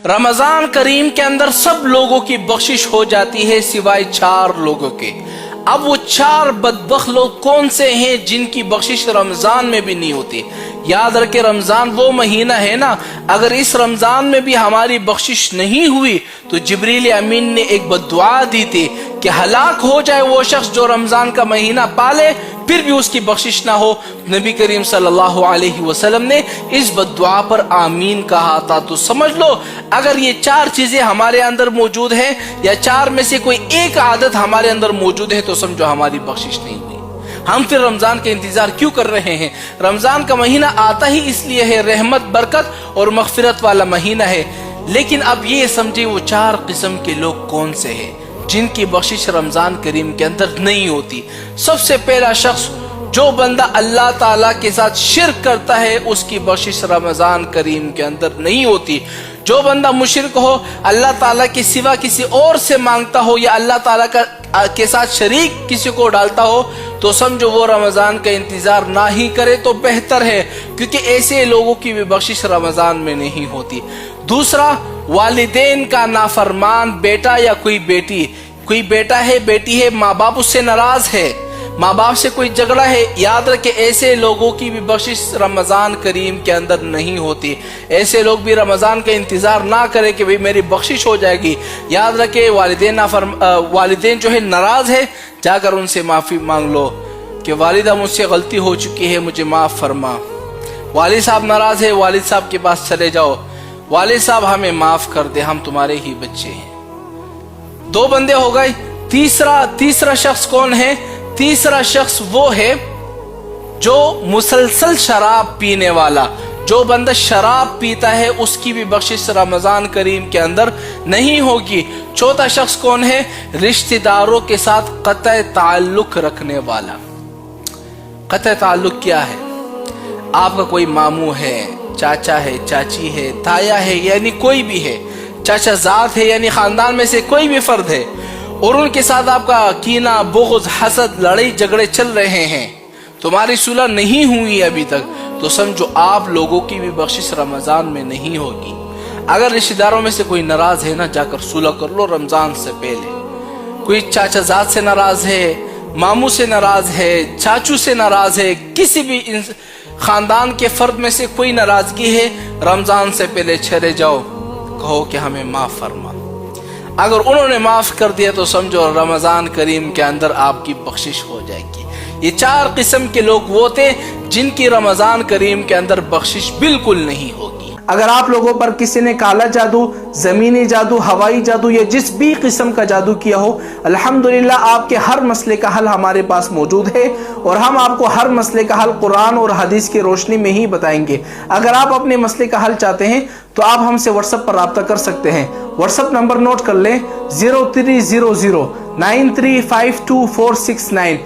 रमजान करीम के अंदर सब लोगों की बख्शिश हो जाती है सिवाय 4 लोगों के। अब वो 4 बदबख्त लोग कौन से हैं जिनकी बख्शिश रमजान में भी नहीं होती? याद रखे, रमजान वो महीना है ना, अगर इस रमजान में भी हमारी बख्शिश नहीं हुई तो जिब्रील अमीन ने एक बद्दुआ दी थी कि हलाक हो जाए वो शख्स जो रमजान का महीना पाले फिर भी उसकी बख्शिश ना हो। नबी करीम सल्लल्लाहु अलैहि वसल्लम ने इस बद्दुआ पर आमीन कहा था। तो समझ लो, अगर ये 4 चीजें हमारे अंदर मौजूद है या 4 में से कोई एक आदत हमारे अंदर मौजूद है तो समझो हमारी बख्शिश नहीं हुई। हम फिर रमजान के इंतजार क्यों कर रहे हैं? रमजान का महीना आता ही इसलिए है, रहमत, बरकत और मगफिरत वाला महीना है। लेकिन अब ये समझे वो 4 किस्म के लोग कौन से हैं जिनकी बख्शिश रमजान करीम के अंदर नहीं होती। सबसे पहला शख्स, जो बंदा अल्लाह ताला के साथ शिर्क करता है उसकी बख्शिश रमजान करीम के अंदर नहीं होती। जो बंदा मुशरिक हो, अल्लाह ताला के सिवा किसी और से मांगता हो या अल्लाह ताला के साथ शरीक किसी को डालता हो तो समझो वो रमजान का इंतजार ना ही करे तो बेहतर है, क्योंकि ऐसे लोगों की भी बख्शिश रमजान में नहीं होती। दूसरा, वालिदैन का नाफरमान बेटा या कोई बेटी, कोई बेटा है, बेटी है, माँ बाप उससे नाराज है, माँ बाप से कोई झगड़ा है, याद रखे ऐसे लोगों की भी बख्शिश रमजान करीम के अंदर नहीं होती। ऐसे लोग भी रमजान का इंतजार ना करें कि भाई मेरी बख्शिश हो जाएगी। याद रखे वालिदैन जो है नाराज है, जाकर उनसे माफी मांग लो कि वालिदा मुझसे गलती हो चुकी है, मुझे माफ फरमा। वालिद साहब नाराज है, वालिद साहब के पास चले जाओ, वालिद साहब हमें माफ कर दे, हम तुम्हारे ही बच्चे हैं। 2 बंदे हो गए। तीसरा शख्स कौन है? तीसरा शख्स वो है जो मुसलसल शराब पीने वाला। जो बंदा शराब पीता है उसकी भी बख्शिश रमजान करीम के अंदर नहीं होगी। चौथा शख्स कौन है? रिश्तेदारों के साथ कतई ताल्लुक रखने वाला। कतई ताल्लुक क्या है? आपका कोई मामू है, चाचा है, चाची है, ताया है, यानी कोई भी है, चाचा जात है, यानी खानदान में से कोई भी फर्द है और उनके साथ आपका कीना, बुग़्ज़, हसद, लड़ाई झगड़े चल रहे हैं, तुम्हारी सुलह नहीं हुई अभी तक, तो समझो आप लोगों की भी बख्शिश रमजान में नहीं होगी। अगर रिश्तेदारों में से कोई नाराज है ना, जाकर सुलह कर लो रमजान से पहले। कोई चाचा जात से नाराज है, मामू से नाराज है, चाचू से नाराज है, किसी भी खानदान के फर्द में से कोई नाराजगी है, रमजान से पहले चले जाओ, कहो कि हमें माफ फरमा। अगर उन्होंने माफ कर दिया तो समझो रमजान करीम के अंदर आपकी बख्शिश हो जाएगी। ये 4 किस्म के लोग वो थे जिनकी रमजान करीम के अंदर बख्शिश बिल्कुल नहीं होगी। अगर आप लोगों पर किसी ने काला जादू, जमीनी जादू, हवाई जादू या जिस भी किस्म का जादू किया हो, अल्हम्दुलिल्लाह आपके हर मसले का हल हमारे पास मौजूद है और हम आपको हर मसले का हल कुरान और हदीस की रोशनी में ही बताएंगे। अगर आप अपने मसले का हल चाहते हैं तो आप हमसे व्हाट्सएप पर राब्ता कर सकते हैं। व्हाट्सएप नंबर नोट कर लें 0300935249।